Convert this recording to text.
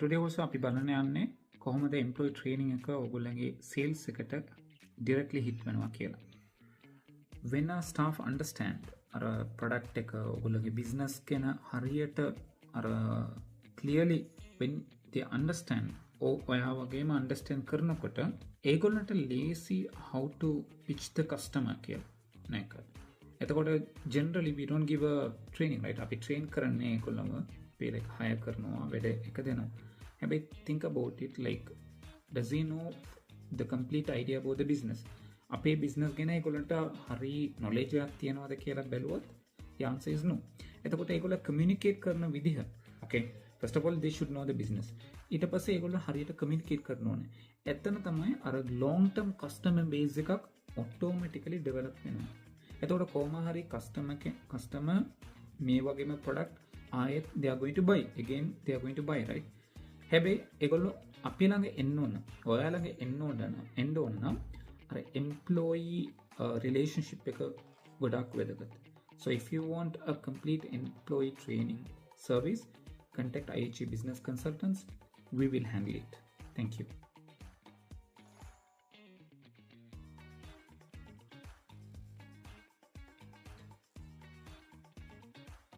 today also අපි බලන්න යන්නේ කොහොමද employee training එක ඔයගොල්ලන්ගේ sales එකට directly hit වෙනවා කියලා. When a staff understand අර product එක ඔයගොල්ලන්ගේ business ගැන හරියට අර clearly when they understand ඔයා වගේම understand කරනකොට ඒගොල්ලන්ට ලේසි how to pitch the customer කියලා නේද? එතකොට generally we don't give a training, right? අපි train කරන්නේ ඒගොල්ලන්ව pay like hire කරනවා වැඩ එක දෙනවා. හැබැයි think about it like does he know the complete idea about the business? අපේ business ගැන ඒගොල්ලන්ට හරි knowledge එකක් තියනවද කියලා බැලුවොත් the answer is no. එතකොට ඒගොල්ලෝ communicate කරන විදිහ okay first of all they should know the business. ඊට පස්සේ ඒගොල්ලෝ හරියට communicate කරන්න ඕනේ. එතන තමයි අර long term customer base එකක් automatically develop වෙනවා. එතකොට කොහොම හරි customer මේ වගේම product ආයෙත් they are going to buy again, they are going to buy, right? හැබැයි ඒගොල්ලෝ අපි ළඟ එන්න ඕන, ඔයා ළඟ එන්න ඕන නම් අර employee relationship එක ගොඩක් වැදගත්. So if you want a complete employee training service, contact IHG Business Consultants. We will handle it. Thank you.